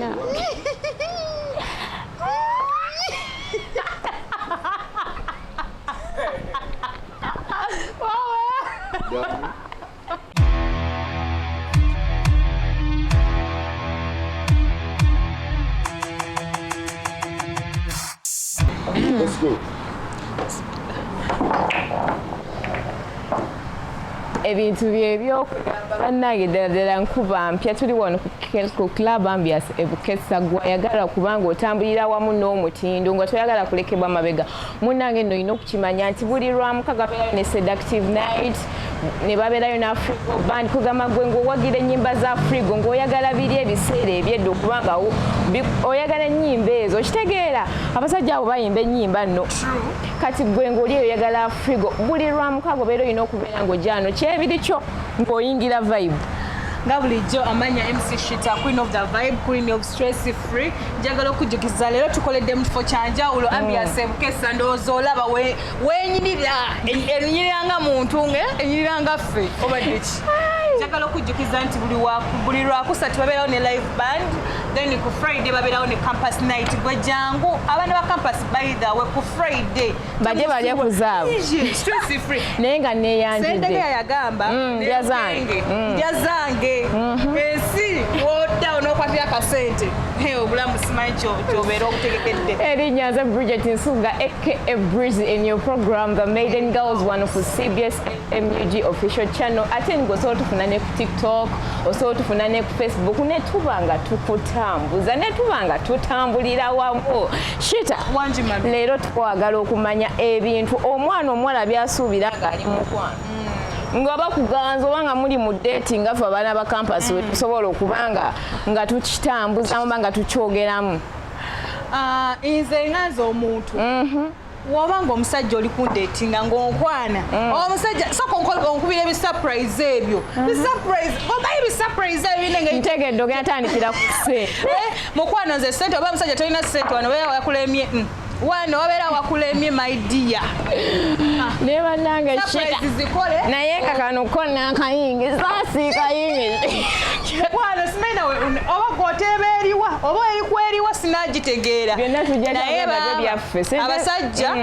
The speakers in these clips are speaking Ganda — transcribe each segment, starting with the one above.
Let's go. Ebintu byebyo bannange ddala nkuba mpya tuli wano ku club ambias ebukesa gwayagala kubanga otambulira wamu n'omutindo nga toyagala kulekebwa mabega munnange nno olina okukimanya nti buli lwamuka gabeerayo ne seductive night ne babeerayo na frigo band kugamba gwe ng'owagira ennyimba za frigo ng'oyagala biri ebiseera ebyedda okubanga oyagala ennyimba ezo okitegeera abasajja abo bayimba ennyimba nno kati gwe ng'oli oyagala frigo buli lwamukago obeera olina okubeera ng'ojjano kyebiri kyo ng'oyingira vibe nga bulijjo amanya MC Shitah, queen of the vibe, queen of stress free. Njagala okujjukiza leero tukoledde mu kifo kyanjawulo ambiance ebukesa ndowooza olaba weenyirira enyiriranga muntu enyiriranga ffe obadde ki njagala okujjukiza nti buli lwakusatu babeerawo ne live band then ku Friday babeerawo ne campus night gwe jangu abaana ba campus by the way ku Friday bajje balye ku zaabwe stress free naye nga neeyanjidde Sendege yagamba ndya zange ensi woodda onookwatira akasente obulamu simanyi kyobeera okutegekedde erinnya nze Bridget Nsunga aka Brizzie in your program The Maidengals one of cbsfmMG official channel ate ngo osobola tufuna ne ku TikTok osobola tufuna ne ku Facebook ne tuba nga tukutambuza ne tuba nga tutambulira wamu Shitah leero tukwagala okumanya ebintu omwana omuwala byasuubira ng'ali mukwano nga bakuganza obanga muli mu dating nga ffe abaana ba campus tusobola okubanga nga tukitambuza oba nga tukyogeramu nze nganze omuntu wabanga omusajja oli ku datinga ng'onkwana omusajja soka onkubira ebisurprise ebyo obaye ebisurprise ebyo ntegedde ogenda tandikira ku ssente mukwano nze sente oba omusajja tolina sente wano obeera wakulemye wano wabeera wakulemye my dear ne bannange Shitah naye kakano konna akayingiza siikayingiza mukwano simanyi nawe oba gwoteeba eriwa oba eri kweriwa sinagitegeera byonna tujja nabyo byaffe abasajja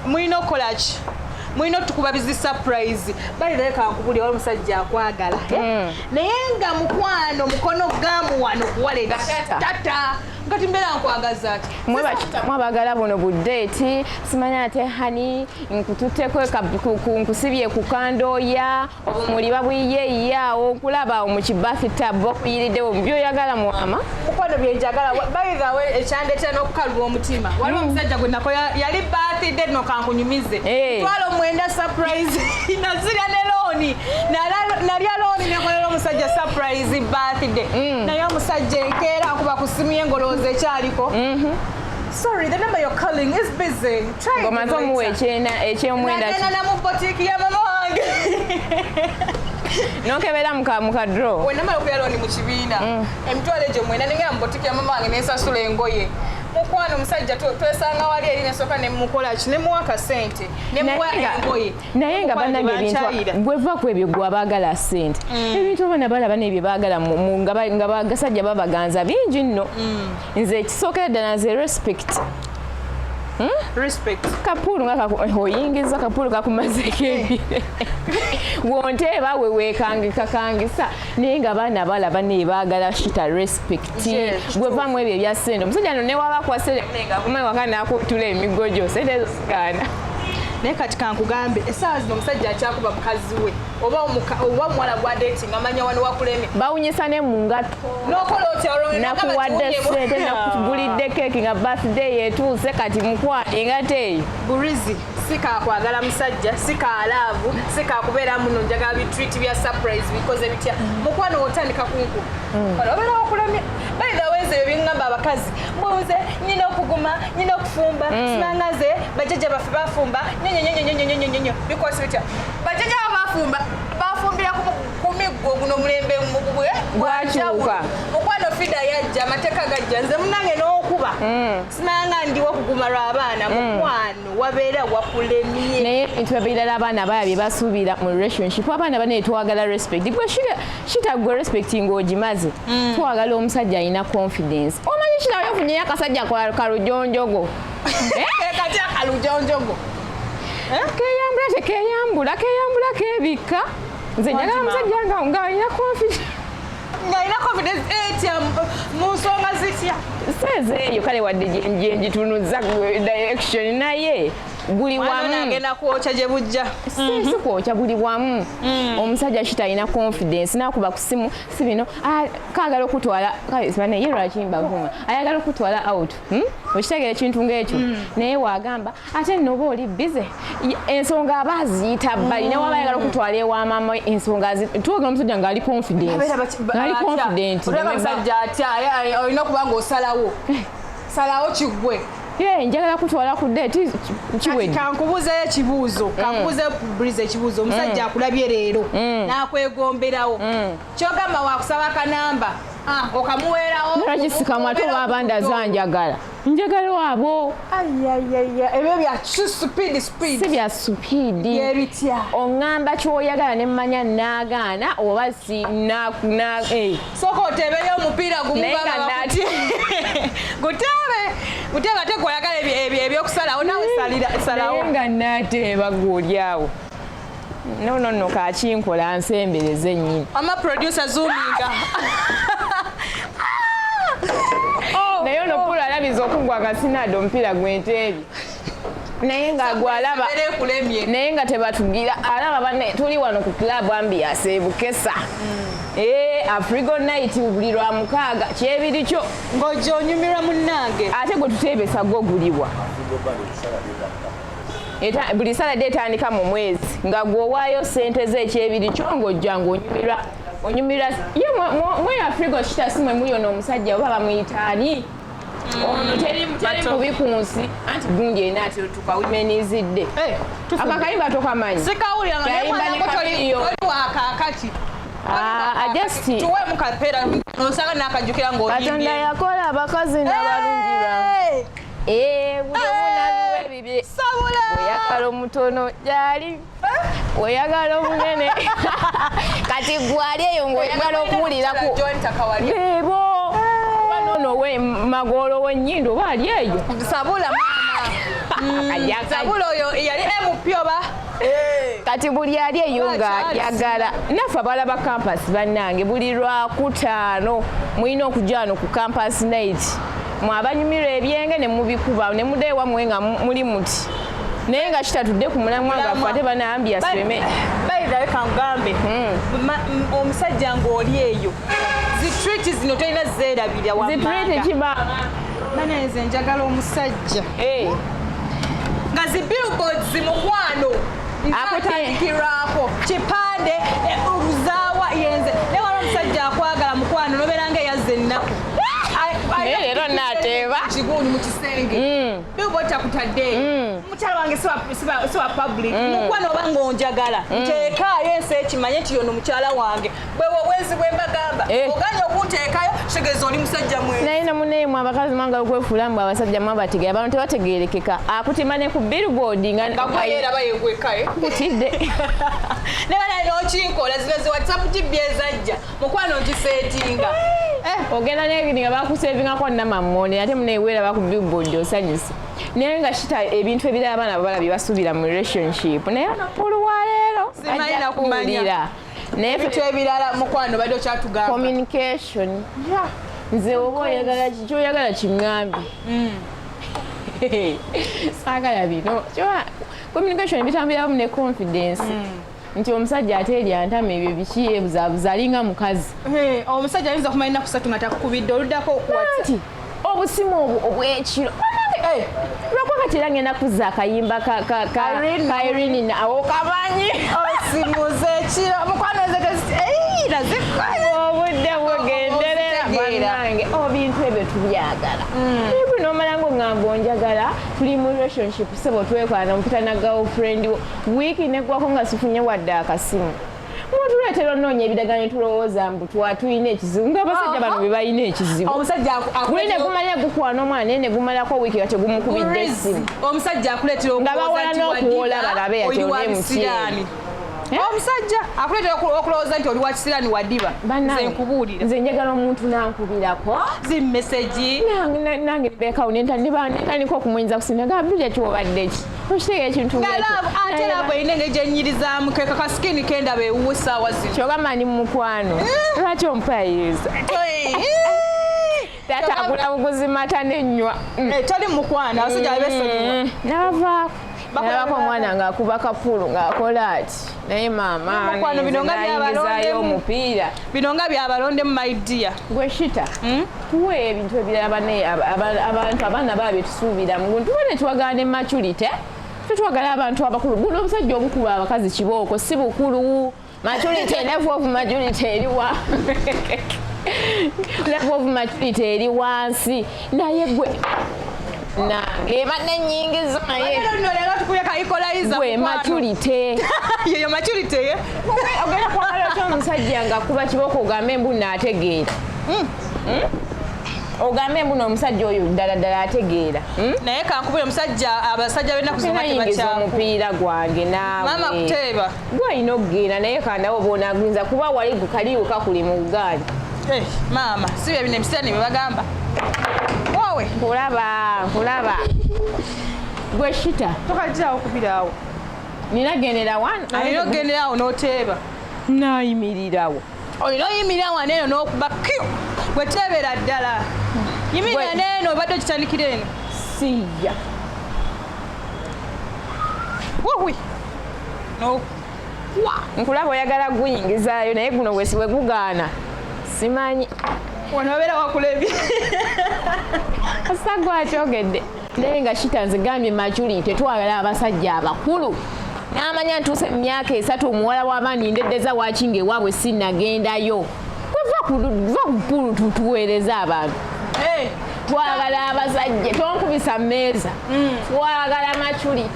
mulina okukola ki mulina otukuba bizi surprise balirayo kankubulira wali omusajja akwagala naye nga mukwano mukono gamu wano kuwalera tata ngati mbeera nkwagaza ati mwabagala buno buddeeti simanya ate hani nkututteko nkusibye ku kandooya omuli babwiyeeyaawo okulaba mu kibathtub okuyiriddewo byoyagala mwama mukwano byenjagala by the way ekyandeetera n'okukalula omutima waliwo omusajja gwe nako yali birthday nno kankunyumize twala omwenda surprise nazirya ne looni nalya looni nekolera omusajja surprise birthday naye omusajja enkeera akuba ku simu ye ngolooza ekyaliko sorry the number you're calling is busy try ngomanze omuwa ekyomwenda nagenda namu boutique ya mama wange nokebera mukadro wenamala okuya looni mu kibiina emitwalo egyo mwenda nengera mu boutique ya mama wange nensasula engoye mukwano omusajja twesanga wali eri nesooka nemukola ki nemuwa akasente nemuwa engoye naye nga bannange ebintu bwevaku ebyo gwabaagala ssente ebintu abaana balaba n'ebyo baagala nga bagasajja babaganza bingi nno nze ekisookera ddala nze respect kapulu nga oyingiza kapulu kakumazeko ebire wonteeba weweekangisa naye nga baana balaba nebaagala Shitah respect gwevaamu ebyo ebya ssente omusajja no newaba kwaserenga akumaye waka nakutula emigojo sente ezo sikaana naye kati kankugambe essaawa zino omusajja akyakuba mukazi we oba omuwala gwa dating amanya wano wakulemye bawunyisa ne mu ngato n'okola otya nakuwadde ssente nakugulidde keeki nga birthday etuuse kati mukwate engate eyo Brizzie sikakwagala musajja sikalaavu sikakubeera muno njagala bitreat bya surprise bikoze bitya mukwano otandika kunku obeera wakulemye by the way ebyo byengamba abakazi mbuze nyina okuguma nyina okufumba sinangaze bajjajja baffe bafumba nyonyo because bitya bajjajja bafumba bafumbira ku guno mulembe gwakyuka mukwano fida yajja amateeka gajja nze munange n'okuba simanga ndiwo kuguma lw'abaana mukwano wabeera wakulemye naye ntibabirala abaana baya bye basuubira mu relationship abaana bane twagala respect gwe shita gwe respect ng'ogimaze twagala omusajja alina confidence omanyi kinawe ofunyeyo akasajja kalujonjogo kati akalujonjogo keyambula tekeyambula keyambula kebikka nze njagala omusajja ng'alina confidence ng'alina confidence etya mu nsonga zitya seezeeyo kale wadde gyenjitunuza direction naye guli wamu agenda kwokya gye bujja si kwokya guli wamu omusajja kita alina confidence nakuba ku simu si bino kaagala okutwala ye lwaki mbavuma ayagala okutwala out okitegera ekintu ng'ekyo naye waagamba ate noba oli bize ensonga aba aziyita bbali nawe aba ayagala okutwala ewa maama ensonga tuwagala omusajja ng'ali confident omusajja atya olina okuba ng'osalawo salawo kiggwe njagala kutwala ku date kiwedde kankubuzeyo ekibuuzo kankubuze Brizzie ekibuuzo omusajja akulabye leero n'akwegomberawo kyogamba waakusaba akanamba okamuweerawo lwaki sikamwate oba abandi zanjagala njagala waabo ebyo bya speed si bya supiidi yebitya oŋŋamba kyoyagala ne mmanya naagaana oba si sooka oteebeyo omupiira gumubaati guteebe ate gw'oyagala ebyokusalawo nawe salawo nga naateeba gw'olyawo no kakinkola nsembereze nnyini amaproducer zoominga naye ono pula alabiza okugwa akasinadde omupiira gw'enteebi naye nga gwalaba naye nga tebatugira alaba banne tuli wano ku club ambiance Bukesa Afrigo night buli lwa mukaaga kyebiri kyo ng'ojja onyumirwa munnange ate gwe tuteebesa gwo guliwa buli salade etandika mu mwezi nga gw'owaayo ssente z'ekyebiri kyo ng'ojja ng'onyumirwa ye mwe Afrigo kita si mwe muli ono omusajja oba bamuyitaani ono teri mubi ku nsi anti gungi ena ati tukawumenizidde akakayimba tokamanyi sikawulira nga nemwanakotoliwakaakati tuwemu kapeera osanga nakajjukira Katonda yakola abakazi n'abalungi buli oyagala omutono gyali oyagala omunene kati gwali eyo ng'oyagala okuwuliraku ebo nonowe magolo w'ennyindo oba ali eyo sabula sabula oyo yali emupyoba kati buli ali eyo ng'ayagala naffe abalaba kampasi bannange buli lwakutaano mulina okujja wano ku campus night mwabanyumirwa ebyenge ne mubikuba ne mudeewa mwe nga muli muti naye nga kitatudde ku mulamwa gaffe ate banayambi asome bayirayo kangambe omusajja ng'oli eyo zitreat zino tolina zeerabira zitreat kibaama baneze njagala omusajja nga zibillboards mukwano akutandikirwako kipande oluzaawa yenze naye wali omusajja akwagala mukwano nobeera ng'eyazza ennaku naye leero naateeba kiguuni mu kisenge billboard takutaddeeyo mukyala wange si wa public mukwano oba ng'onjagala nteekaayo ensi ekimanye nti yono mukyala wange bwenzi bwe mbagamba oganya okunteekayo kitegeeza oli musajja mwezi naye namuneemu abakazi mwagala okwefuula mbu abasajja mwabategera abantu tebategeerekeka akutima ne ku billboard nga kweyeraba yegwekaye kutidde ne banaye n'okinkola zino zi whatsapp gibyezajja mukwano nkiseetinga ogenda n'ebindi nga bakusevingako nnamammoni ate muneeweeraba ku billboard osanyusa naye nga kita ebintu ebirala abaana babala bye basuubira mu relationship naye olwaleero simalina kumanya naye ebintu ebirala mukwano badde okyatugamba communication nze oba oyagala kikyoyagala kiŋŋambi saagala bino communication ebitambuliramu ne confidence nti omusajja ateerya ntama ebyo biki ebuzaabuza alinga mukazi omusajja ayinza kumanya ennaku 3 nga takukubidde oluddako okuwati obusimu obwekiro lwakuba kati era ngenda kuzza akayimba ka Irene nawo kamanyi osimuze ekiro mukwano obudde bugenderera bannange bintu ebyo tubyagala ebyo nomala ng'oŋŋamba onjagala tuli mu relationship sebo twekwana mpita na girlfriend wo wiiki neggwako nga sifunye wadde akasimu Mutuleetera onnoonya ebiragaane tulowooza mbu twatulina ekizibu ng'abasajja bano be balina ekizibu. Omusajja guli ne gumanya gukwana omwana ne gumalako wiiki nga tegumukubidde essimu. Omusajja akuleetera nga bawala n'okuwola balabe ate oli mukyeni. Omusajja akuleetera okulowooza nti oli wa kisiraani wa ddiba. Nze nkubuulira. Nze njagala omuntu n'ankubirako. Zimmeseji. Nange beekawo nentandika okumunyiriza kusinga nga Brizzie kiwobadde ki. Okitegeera ekintu ate naabo erina engeri gyenyirizaamu ke kasikini kendaba ewuwe essaawa zino. Kyogamba ndi mu mukwano. Lwaki ompayiriza? Taata agula buguzi mata n'ennywa. Toli mu mukwano abasajja abesonyiwa. N'abavaako. Nalabako omwana ng'akuba kapulu ng'akola ati. Naye maama nayingizaayo omupiira. Bino nga byabalonde mu my dear. Gwe Shitah. Tuwe ebintu ebirala abantu abaana baba betusuubira mu guntu. Tubone tuwagane maturity. Tutwagala abantu abakulu. Guno omusajja obukulu abakazi kibooko si bukulu. Maturity, level of maturity eriwa. Level of maturity eri wansi. Naye gwe nange banennyingiza naye lero tukuyeka equalizer gwe maturity. Yeyo maturity ye. Ogenda kwagala otya omusajja ng'akuba kibooko ogambe mbu naategeera. Ogambe mbu n'omusajja oyo ddala ategeera. Naye kankubira omusajja abasajja b'ennaku zino tebakyaku. Omupiira gwange naawe. Maama kuteeba. Gwe olina okugenda naye kandawo bw'onaaguliza kuba wali kaliwo kakuli mu Uganda. Maama si bye bino emisiraani bye bagamba. Wowe Nkulaba. Gwe Shitah. Tokajjaawo okubiraawo. Nina gendera wano. Alina ogenderawo n'oteeba. Naayimirirawo. Olina oyimirira wano eno n'okuba kiyo. Gwe teebera ddala. Yimirira n'eno obadde okitandikira eno. Sijja. Wuwi. No. Nkulaba oyagala guyingizaayo naye guno bwe gugaana. Simanyi. Wano obeera wakulebye. Kasa gwakyogedde. Naye nga Shitah nzigambye maturity tetwagala abasajja abakulu. N'amanya ntuuse mu myaka 3 omuwala w'abaana ndeddeza waaki ng'ewaabwe sinnagendayo. Va kukulu tuweereza abantu. Twagala abasajja tonkubisa mmeeza. Twagala maturity.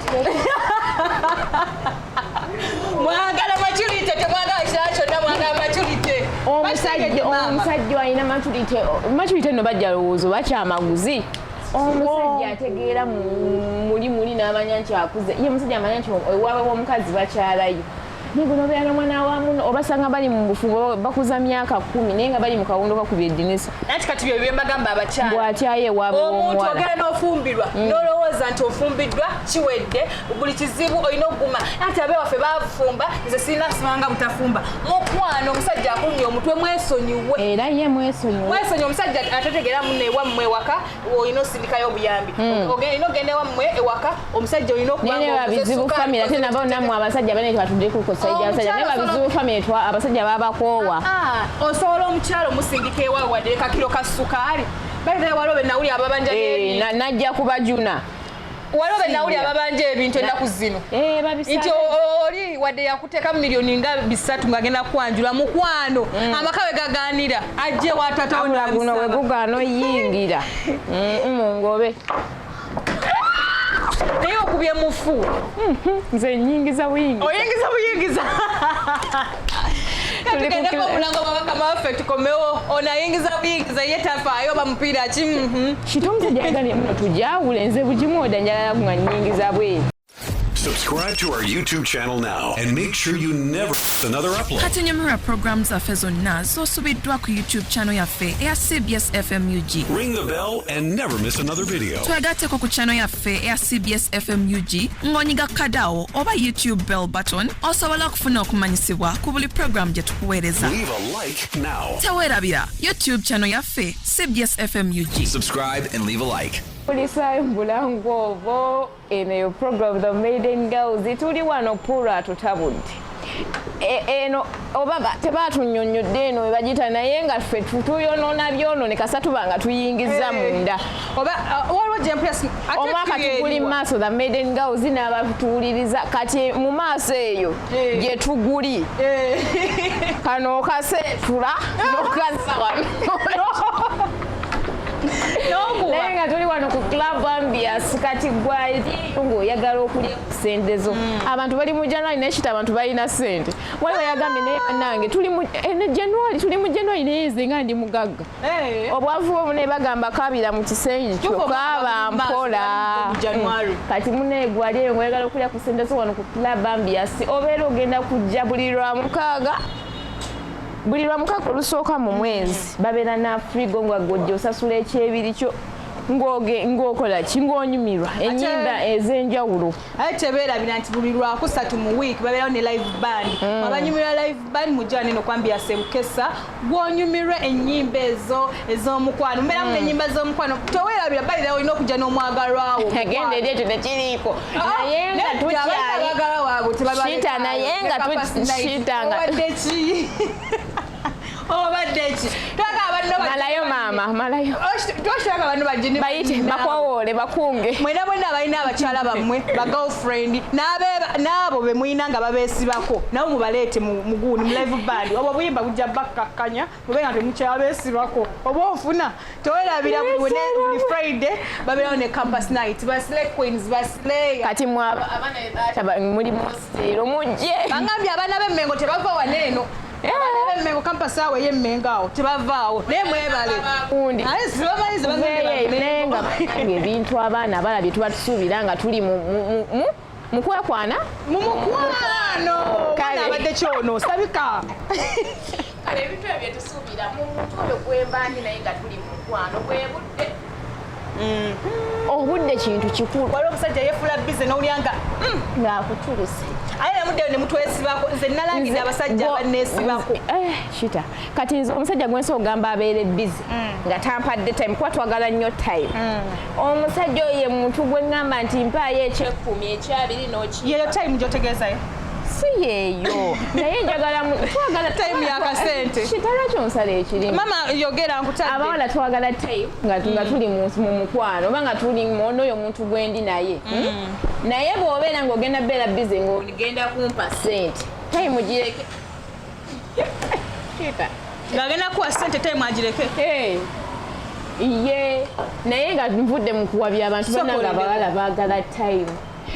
Mwagala maturity temwagala kirala kyonna mwagala maturity. Omusajja alina maturity nno bajja lowoozo bakyamaguzi. Omusajja ategeera muli n'amanya nti akuze. Ye omusajja amanya nti ewaabwe w'omukazi bakyalayo. Naye guno obeera n'omwana wamu obasanga bali mu bufubo bakuza myaka 10 naye nga bali mu kawundo kakubye eddinisa. Nanti kati bye mbagamba abakyala. Bw'atyayo ewaabwe w'omuwala. Omuntu ogenda n'ofumbirwa n'olowooza nti ofumbiddwa kiwedde buli kizibu olina okuguma. Ati abe waffe baafumba nze sirina simanga butafumba. Mukwano omusajja akumye omutwe mwesonyiwe. Era ye mwesonyiwe. Mwesonyiwe omusajja atategeera munne ewammwe ewaka olina osindikayo obuyambi. Olina ogenda ewammwe ewaka omusajja olina okuba nga babizibu family ate nabo nammwe abasajja bane batudde ku kosajja abasajja ne babizibu family abasajja babakoowa. Osobola omukyalo musindika ewawe wadde kakiro ka sukaali. Bayita walobe nawuli ababanja n'ebintu. Najja kubajuna. Walobe nawuli ababanja ebintu ennaku zino. Nti oli wadde yakuteeka miliyoni nga 3 ng'agenda kwanjula mukwano. Amaka we gagaanira ajje watatawo n'abisaba. Guno we gugaana oyingira. Mungobe. Naye okubye mufu. Nze nyingiza buyingiza. Oyingiza buyingiza. Tugenda ko mulango bakama waffe tukomewo onayingiza buyingiza ye tafaayo bamupiira ki. Shitah omusajja ayagala muno tujawule nze bugimu oda njagala nga nyingiza bwe. Subscribe to our YouTube channel now and make sure you never miss another upload. Katunyumira programs zaffe zonna z'osubiddwa ku YouTube channel yaffe eya CBS FM UG. Ring the bell and never miss another video. Twegatteko ku channel yaffe eya CBS FM UG ng'onyiga kadawo oba YouTube bell button osobola okufuna okumanyisibwa ku buli program gye tukuweereza. Leave a like now. Teweerabira YouTube channel yaffe CBS FM UG. Subscribe and leave a like. Polisayo mbulangu ovo eno program the Maidengalz tuli wano pura tutabudde. Eno obaba tebatunyonnyodde eno ebagita naye nga ffe tuyonoona byonoone kasatu banga tuyingiza munda. Oba waliwo gyempress omwaka tuguli mu maaso the Maidengalz n'abatuwuliriza kati mu maaso eyo gye tuguli. Kano okaseetula n'okazza wano. Naye nga nga tuli wano ku club ambiance kati gwali ng'oyagala okulya ku ssente zo abantu bali mu January n'ekita abantu balina ssente waliwo yagambye naye bannange tuli mu January naye nze nga ndi mugagga obwavu obwo ne bagamba kabira mu kisenge kyo kaaba mpola kati munaye gwali eyo ng'oyagala okulya ku ssente zo wano ku club ambiance obeera ogenda kujja buli lwa mukaaga olusooka mu mwezi babeera na frigo nga gojja osasula ekyebiri kyo ng'okola ki ng'onyumirwa ennyimba ez'enjawulo aye tebeerabira nti buli lwakusatu mu wiiki babeerawo ne live band abanyumirwa live band mujja neno kwambia Semukesa gw'onyumirwa ennyimba ezo ez'omukwano mbeeramu n'ennyimba z'omukwano toweerabira balira olina okujja n'omwagalwawo agenda eri ekyo tekiriiko naye nga tukyali naye nga tukitanga obadde ki malayo maama malayo twashaka bantu bajini bayite bakwowoole bakunge mwena bwena abalina abakyala bammwe ba girlfriend n'abo be mulina nga babeesibako nabo mubaleete muguuni mu live band obwo buyimba bujja bakkakkanya mubeera nga temukyabeesibako oba ofuna towerabira buli Friday babeerawo ne campus night baslay queens baslay kati muli musteero mujje bangambye abaana b'emmengo tebava waneeno Mengo campus awe y'emmengo awo tebavaawo naye mwebale aye sibamanyize nenga ebintu abaana balabye tuba tusuubira nga tuli mukwekwana mu mukwano kana abadde kyono sabika kale ebintu ebyo tusuubira mu muntu oyo gwembandi naye nga tuli mu mukwano gwebudde obudde kintu kikulu waliwo omusajja yeefula bize n'olyanga ng'akutuluse aye namuddeyo ne mutwesibako nze nalangidde abasajja banneesibako Shitah kati nze omusajja gwensi ogamba abeere bize nga tampadde time kuba twagala nnyo time omusajja oyo ye muntu gwe ŋŋamba nti mpaayo ekyekumi ekyabiri n'oki yeyo time gyotegeezayo si yeeyo naye njagala twagala time yakasente Shitah lwaki onsala ekirimu mama yogera nkutadde abawala twagala time nga tuli mu mukwano oba nga tuli n'oyo omuntu gwendi naye naye bw'obeera ng'ogenda beera bize ng'ogenda kumpa ssente time gireke ng'agenda kuwa ssente time agireke ye naye nga nvudde mu kuwabya abantu bonna nga abawala baagala time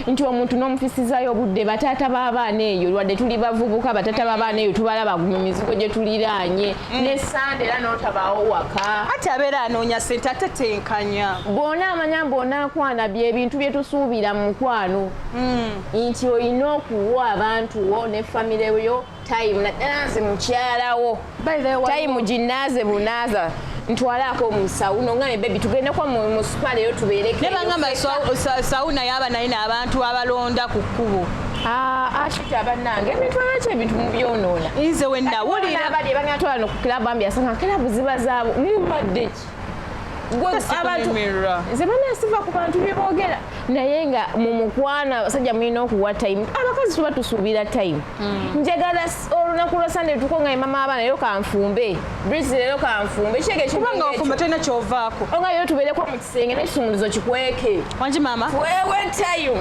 nti omuntu n'omufisizayo obudde bataata b'abaana eyo lwadde tuli bavubuka bataata b'abaana eyo tubalaba mu mizigo gye tuliraanye ne sande era n'otabaawo waka ate abeera anoonya ssente ate tenkanya bw'ona amanya mbw'onaakwana byebintu bye tusuubira mu mukwano nti olina okuwa abantu wo ne famire yo time naddala nze mukyalawo time ginnaaze bunaaza ntwalako omusawo nongane bebi tugende kwa mu supale yo tubeereke ne bangamba sawuna yaba naye n'abantu abalonda ku kkubo Shitah bannange emitwalo ki ebintu mubyonoona nze we nawulira abali bagenda twala ku kilabu ambiance nga kilabu ziba zaabo mumbadde ki abantu nze banasiva ku bantu bye boogera naye nga mu mukwano abasajja mulina okuwa time abakazi tuba tusuubira time njagala olunaku lwa Sunday tukonga mama abaana leero kanfumbe Brizzie leero kanfumbe kubanga ofumba tolina kyovaako onga leero tubeereko mu kisenge n'ekisumuluzo kikweke wangi maama wewe time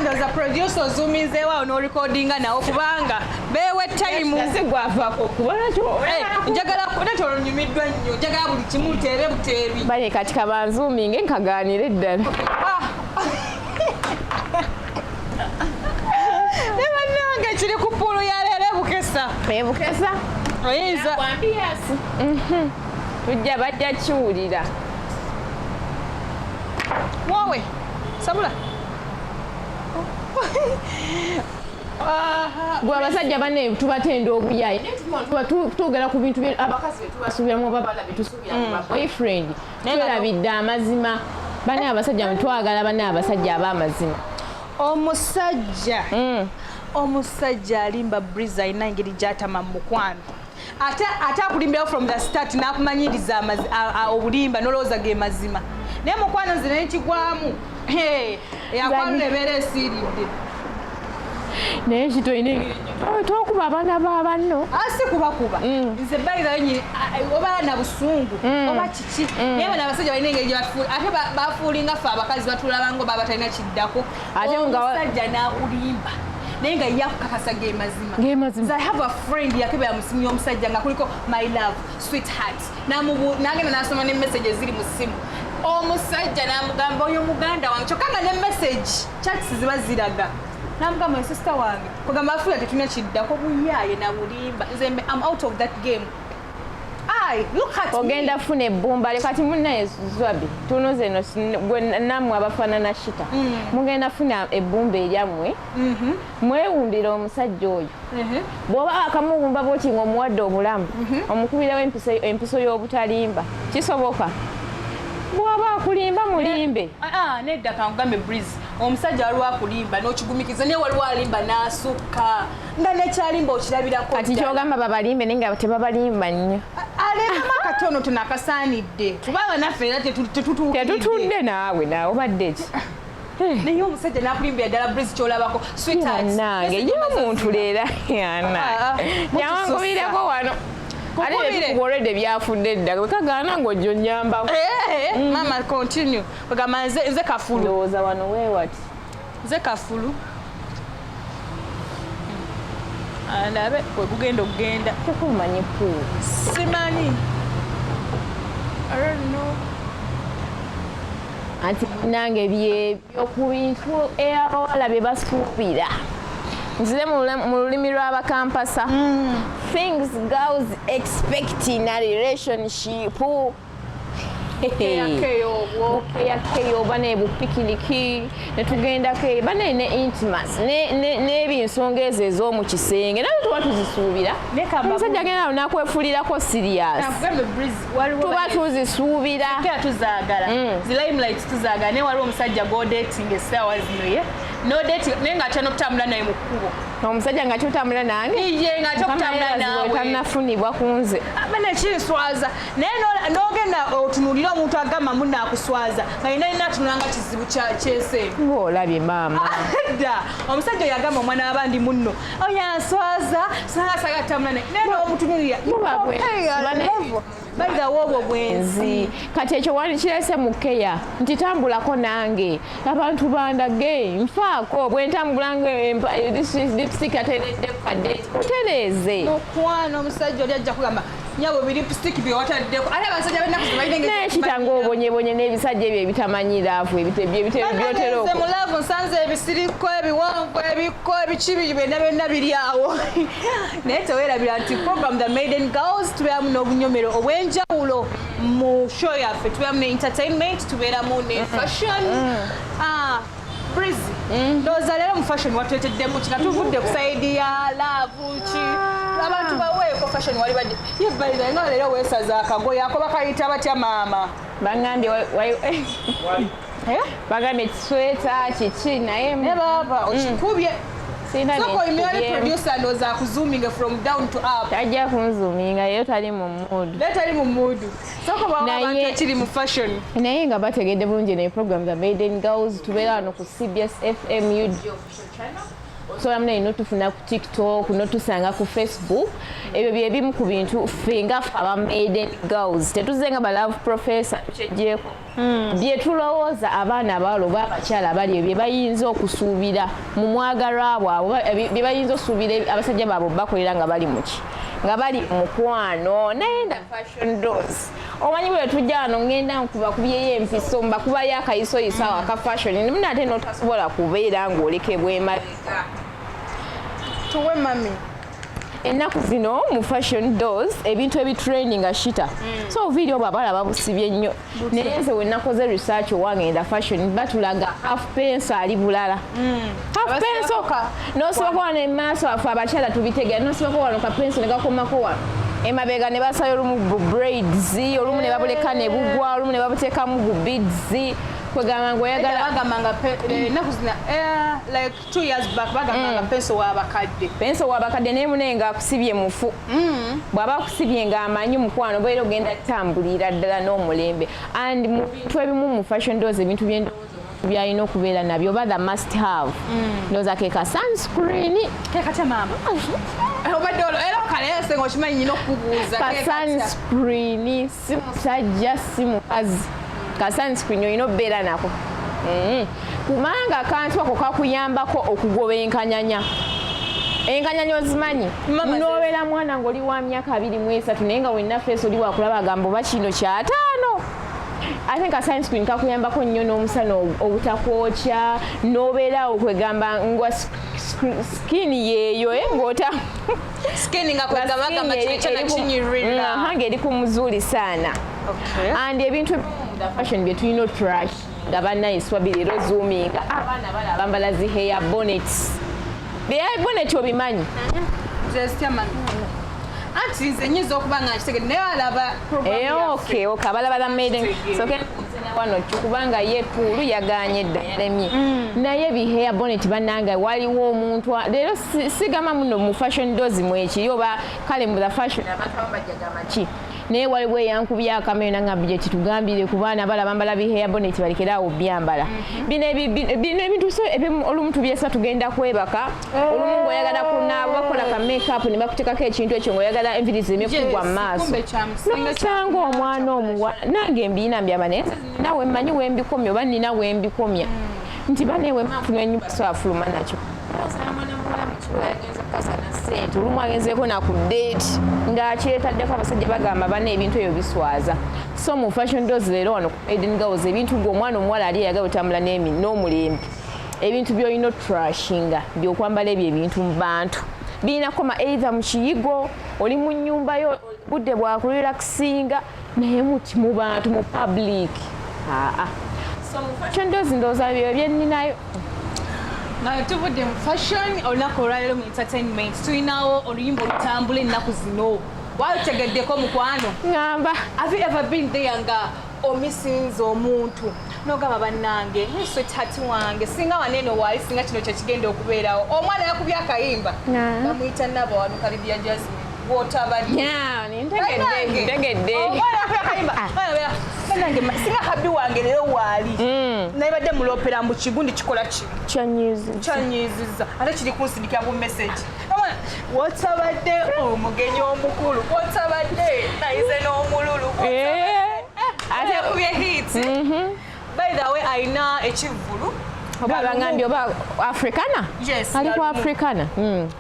ndoza producer ozuumizeewo n'orecordinga nawo kubanga beewe time sigwavaako okubalakyo njagala nate olunyumiddwa nnyo njagala buli kimu teebe buteebi bale kati kabanzuuminge nkagaanire eddala ne bannange kiri ku puulu ya leero ebukesa oyinza tujja bajja kiwulira wowe sabula gwe abasajja banne tubatenda obuyayi tugera ku bintu abakazi betubasuubiramu oba bala betusuubira mu boyfriend twerabidde amazima banne abasajja twagala banne abasajja ab'amazima omusajja alimba Brizzie alina engeri gy'atama mu mukwano ate akulimbirawo from the start n'akumanyiriza obulimba n'olowooza ge mazima naye mukwano nze nekigwamu yakwano ebeera esiiridde naye kitoine tokuba abaana b'abanno asi kubakuba nze balirayo nyini oba na busungu oba kiki naye bano abasajja balina engeri ate bafuulinga ffe abakazi batulabanga oba batalina kiddako omusajja n'akulimba naye nga yakukakasa ge mazima. I have a friend yakebera musimu y'omusajja nga kuliko my love sweetheart n'agenda n'asoma ne messages ziri mu simu omusajja n'amugamba oyo muganda wange kyokka nga ne message chats ziba ziraga n'amugamba sister wange kugamba afuya tetuna kiddako buyaaye na bulimba nze I'm out of that game. Look at ogenda funa ebbumba kati munnaye Zwabi tunoze no gwe namwe abafaanana Shitah mugenda funa ebbumba eryammwe mwewumbira omusajja oyo bw'oba akamuwumba bw'okinga omuwadde obulamu omukubirawo empiso y'obutalimba kisoboka bw'aba akulimba mulimbe nedda kankugambe Brizzie omusajja waliwo akulimba n'okigumikiza naye waliwo alimba n'asukka nga nekyalimba okirabirako kati kyogamba babalimbe naye nga tebabalimba nnyo alemamu akatono tono akasaanidde kubanga naffe era tetutudde naawe obadde ki naye omusajja n'akulimbira ddala Brizzie kyolabako nange ye omuntu leera yana yawankubirako wano ate already byafudde edda kagana ng'ojjo nnyambako mama continue bagamba nze kafulu ndowooza wano weewati nze kafulu ndabe kwe gugenda okugenda tekumanyi pool simanyi I don't know anti nange byebyo ku bintu abawala bye basuubira nzire mu lulimi lw'abakampasa things girls expect in a relationship keyakeyo oba nebupikiriki netugendako bana ne intimacy n'ebinsonga ezo ez'omu kisenge naye tuba tuzisuubira omusajja agenda awo nakwefulirako serious tuba tuzisuubira tuzaagala zilimelight tuzaagala naye waliwo omusajja godating essaawa zino ye nodeti naye ng'atya n'okutambula naye mu kkubo omusajja nga kyotambula nange iye ng'atya okutambula naawe tannafunibwa ku nze bana kinswaza naye n'ogenda otunuulira omuntu agamba munne akuswaza nga yina atunulanga kizibu kyesembu ng'olabye maama dda omusajja oyo agamba omwana w'abandi munno oyo answaza saga atambula naye n'omutunuulira bayigawo obwo bwenzi kati ekyo kirese mu keya nti tambulako nange abantu bandage nfaako bwentambula lipstick ateredde kadde utereeze mukwano omusajja oli ajja kugamba nyabo lipstick byewataddeko ate abasajja nekitanga obonyebonye n'ebisajja ebyo ebitamanyiraafu byotera mulavu nsanze ebisiriko ebiwanvu ebikko ebikibi byonna biri awo naye teweerabira nti program the Maiden Girls tubeeramu n'obunyomero obw'enjawulo mu show yaffe tubeeramu ne entertainment tubeeramu ne fashion Brizzie ndowooza leero mu fashion watuleteddemu ki nga tuvudde ku sayidi ya laavu ki abantu baweeko fashion wali badde ye bayiza nga leero weesaza akagoye ako bakayita batya maama bagambye bagambye kisweta kiki naye baba okikubye soko imyali producer ndowooza akuzooming from down to up tajja kunzoominga yeyo tali mu mood tali mu mood soko babantu ekiri mu fashion naye nga bategedde bulungi ne program za Maiden Girls tubeera wano ku cbsfm official channel osobola munaye notufuna ku TikTok notusanga ku Facebook ebyo byebimu ku bintu ffe nga aba Maiden Girls tetuze nga ba love professor tukyejjeeko bye tulowooza abaana abawala oba abakyala abali bye bayinza okusuubira mu mwagarwa bwabwe bye bayinza osuubira abasajja baabwe bakolera nga bali muki nga bali mukwano naye nda fashion dos omanyi bwe tujja wano ngenda nkuba kubyeyo empiso mbakubayo akayisoyisawo aka fashion nimuna ate notasobola kubeera ng'olekebwa emabega tuwe mami ennaku zino mu fashion dos ebintu ebitraininga Shitah so video bwabala babusibye nnyo naye nze we nakoze research owangenda fashion batulaga half pence ali bulala half pence nosoboka wano emaaso afe abakyala tubitegera nosoboka wano kapenso negakomako wano emabega ne basayo olumu braids olumu ne babuleka ne bugwa olumu ne babuteekamu bu beads kwegamba ngoyagala bagamanga ennaku zina like 2 years back bagamanga penso w'abakadde naye munene ng'akusibye mufu bw'aba akusibye ng'amanyi mukwano beera ogenda tambulira ddala n'omulembe and mu bintu ebimu mu fashion dos ebintu byalina okubeera nabyo oba the must have ndowooza ke ka sunscreen kekatya maama obadde era okaleese ng'okimanyi nyina okubuuza ka sunscreen si musajja si mukazi ka sunscreen olina obeera nako kubanga akantu ako kakuyambako okugoba enkanyanya enkanyanya ozimanyi nobeera mwana ng'oli wa myaka 23 naye nga wenna feesi oli wakulaba gamba oba kino kyataano. I think a sunscreen kakuyambako nnyo n'omusana obutakwokya n'obeera okwegamba ngwa skin yeeyo ng'ota skin nga kwegamba kikyana kinyirira ng'eri ku muzuuli saana. And ebintu fashion bye tulina trash nga bannayiswa bireero zoominga abaana bala bambala zi hair bonnets. Hair bonnet obimanyi? Anti nze nyiza okuba nga nkitegedde naye alaba okay abalaba la Maidengalz so wano kubanga ye Pulu yaganye dda yalemye naye bi hair bonnet bannanga waliwo omuntu leero sigama muno mu fashion dozi mweki yoba kale mu the fashion abantu bajjaga machi naye waliwo yankubya akamera nanga budget tugambire ku baana balabambala bi hair bonnet balekerawo byambala bino ebintu so olumuntu byesa tugenda kwebaka olumu ngoyagala kunaaba bakola ka makeup ne bakutekako ekintu ekyo ngoyagala envirizi emekugwa mu maaso nosanga omwana omuwa nange mbiina mbyama naye nawe mmanyi wembikomya oba nina wembikomya nti banewe mafuna ennyumba so afuluma nakyo olumu agenzeeko naku date ng'akyetaddeko abasajja bagamba bana ebintu ebyo biswaza so mu fashion dozi leero wano ku Maidengalz ebintu gw'omwana omuwala ali eyagala otambula n'omulembe ebintu by'olina otrashinga by'okwambala ebyo ebintu mu bantu birina koma either mu kiyigo oli mu nnyumba yo budde bwakurelaxinga naye mu bantu mu public so mu fashion dozi ndowooza byo byenninayo. Nga tuvudde mu fashion olunaku olwaleero mu entertainment tulinawo oluyimba olutambula ennaku zino walutegeddeko mukwano ngamba have you ever been there nga omisinza omuntu n'ogamba bannange sweetheart wange singa waneeno waali singa kino kyekigenda okubeerawo omwana yakubya akayimba bamuyita nabo wano kalibya Jasmine ntegedde singa kabbi wange leero waali naye badde mulopera mu kigundi kikola kyanyiziza ate kiri kunsindikira bu message wotabadde omugenyi omukulu wotabadde nayize n'omululu ate yakubye hits by the way ayina ekivvulu oba bangambye oba Africana? Yes. Aliko Africana?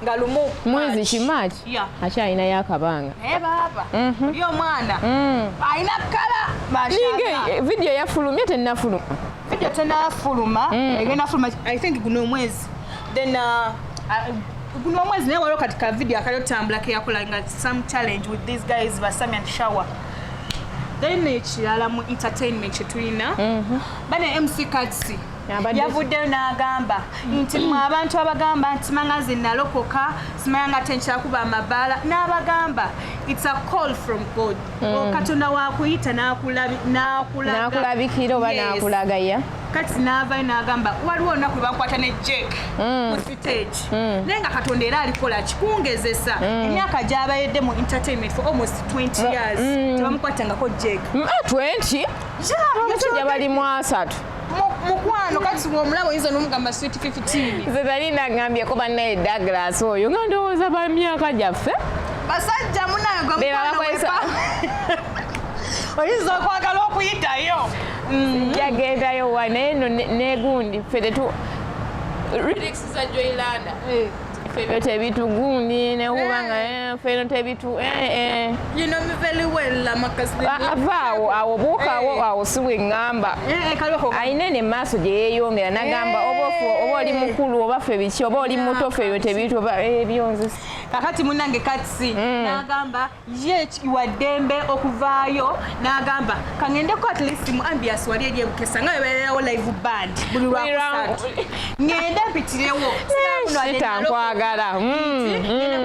Nga lumu. Mwezi kimachi? Akyalina yakabanga. Baba. Oli omwana. Ayina kala. Ninge video yafulumye tennafuluma. Video tennafuluma. Egenda fuluma I think guno mwezi. Then guno mwezi naye waliwo katika video akayotambula ke yakola nga some challenge with these guys Basami and Shower. Then ekirala mu entertainment kyetulina. Bane MC Katsi. Yavuddeyo n'agamba nti mwe abantu abagamba nti mangazi nalokoka simanga tenchakuba amabaala n'abagamba it's a call from God. Katonda wakuyita n'akulabikira oba n'akulagaya kati n'avayo n'agamba waliwo olunaku lwe bakwata ne Jake ku stage naye nga Katonda era alikola kikungezesa emyaka gy'abayedde mu entertainment for almost 20 years tebamukwatangako Jake 20? Abasajja bali mu 3 mukwano kati omulabo yizo n'omugamba sweet 15 nze tali nagambyeko bannaye Douglas oyo nga ndowooza ba myaka gyaffe basajja munayo gwe mukwano oyinza okwagala okuyitayo yagendayo wa naye no negundi ffe tetu lyrics za Joylanda ffe tebitugundi nekubanga ffe tebitu you know me very well amakasi awo buukawo awo siwe ngamba ayina ne maaso gye yeeyongera nagamba oba oli mukulu oba ffe biki oba oli muto ffe tebitu oba ebyonze kakati munange Katsi nagamba ye waddembe okuvaayo nagamba kangendeko at least mu ambiance wali eri ebukesa nga webeererawo live band buli lwakusatu ngende mpitirewo sitankwagala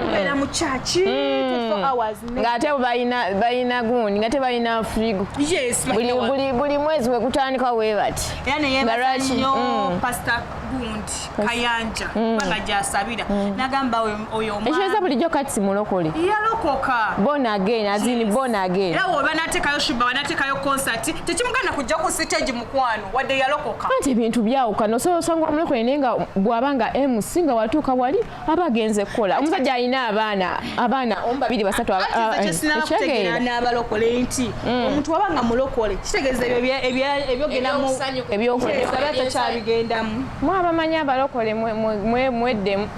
kubeera mu chachi 24 hours ng'ate balina gundi ng'ate balina frigo buli mwezi wekutandika we bati era neyebaza nnyo Pastor Gundi Kayanja kubanga gyasabira nagamba oyo omwana bulijjo Katsi mulokole yalokoka born again azini born again era woba nateekayo shuba wanateekayo concert tekimugana kujja ku stage mukwano wadde yalokoka anti ebintu byawukana osobola osanga omulokole naye nga bw'abanga MC nga watuuka wali abagenze kukola omusajja alina abaana 2 3 ekitegeera n'abalokole nti omuntu wabanga mulokole kitegeeza ebyogenda mu ebyokulabatakyaligendamu mwabamanyi abalokole mweddemu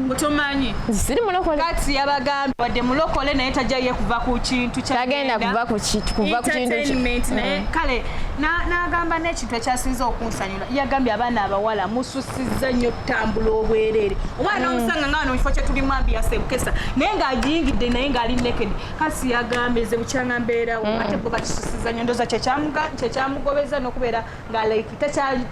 Mutumanyi. Siri mulokole. Kati yabagamba wadde mulokole naye tajja kuva ku kintu kya. Tagenda kuva ku kintu entertainment naye kale n'agamba n'ekintu ekyasinze okunsanyula. Yagambye abaana abawala mususizza nnyo ttambula obwereere. Omwana omusanga nga wano mu kifo kye tulimu ambiance ebukesa naye ng'agiyingidde naye ng'ali naked. Kasi yagambye ze bukyanga mbeerawo ate bo bakisusizza nnyo ndooza kyekyamugobeza n'okubeera nga like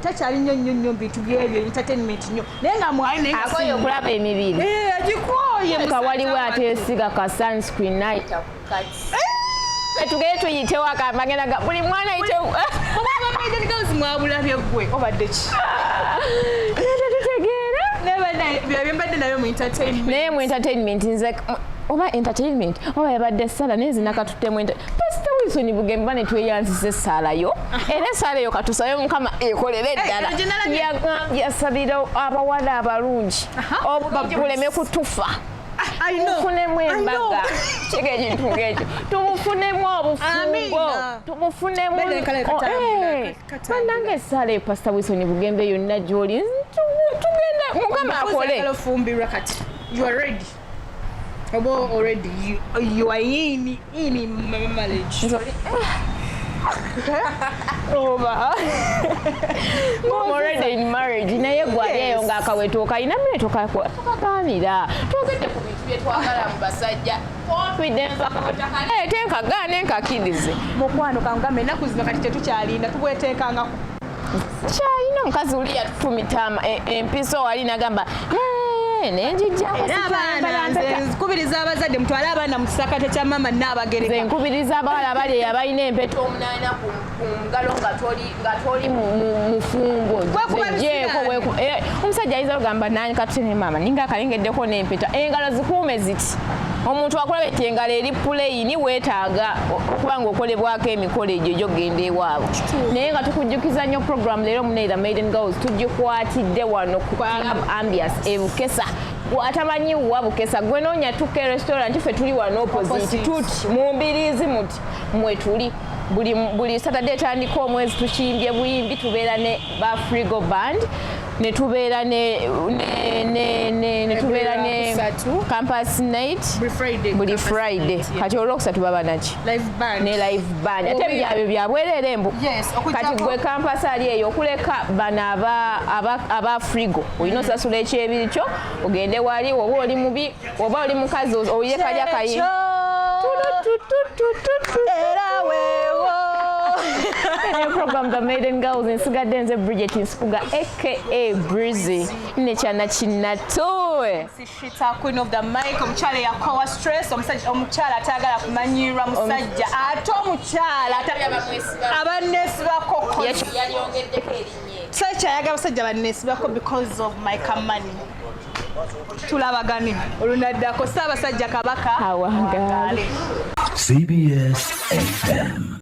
takyali nnyo bintu byebyo entertainment nnyo naye nga mwali naye akoye okulaba emibiri agikoye waliwo ateesiga ka sunscreen nayita kukati tugende tuyitewo akamagenda ga buli mwana ayitewo Maidengalz mwabulabye gwe obadde ki tetutegeera byembadde nabyo mu entertainment naye mu entertainment nze oba entertainment oba yabadde sala naye zinakatuttemu Pastor Wilson Bugembe ne tweyanzise salayo era salayo katusayo mukama ekolere eddala yasabira abawala abalungi obuleme kutufa tubufunemu embaga kigekintu ngekyo tubufunemu obufungo tubufunemu bannange esala Pastor Wilson Bugembe yonna gy'oli tugenda mukama akole you are ready. Already you are in marriage. Over. I'm already in marriage. Naye gwaliyo ng'akaweto kalina mweto kakanira. Tugende ku bintu bye twagala mu basajja. Confidence akawotaka. Tenkagaane nkakirize. Mukwano kangambe ennaku zino kati tetukyalinda tubweteekanga. Kyalina omukazi oli yatutumita empiso wali n'agamba nkubiriza abazadde mutwale abaana mu kisakate kya mama n'abagereka nkubiriza abawala abali abalina empeta omunaana ku ngalo nga toli mu fumbo zejeeko omusajja ayinza okugamba nange katutene mama ninga akalengeddeko n'empeta engalo zikuume ziti omuntu akulaba eti engalo eri puleyini weetaaga okuba ng'okolebwako emikolo egyo gyogenda ewaabwe naye nga tukujjukiza nnyo program leero muneera Maidengalz tugikwatidde wano ku club ambiance ebukesa atamanyi wa bukesa gwe noonya tuke restaurant ffe tuli wano opposite tuti mu mbiriizi muti mwe tuli buli Saturday tandika omwezi tukimbye buyimbi tubeera ne ba Frigo Band ne tubeera ne campus night buli Friday kati olwokusatu baba naki ne live band ate byabyo byabwerere embu kati gwe campus ali eyo okuleka bano aba Frigo olina osasula ekyebiri kyo ogende wali oba oli mubi oba oli mukazi oyire kalya kayi program the Maidengalz nsigadde nze Bridget Nsifuga aka Brizzie ne kyana kinatoe Shitah queen of the mic omukyala yakowa stress omukyala atagala kumanyirwa musajja ate omukyala abannesibako yaliongeddeko erinye sakyayaga abasajja bannesibako because of my money tulabagane olunaddako Ssaabasajja Kabaka awangale CBS FM.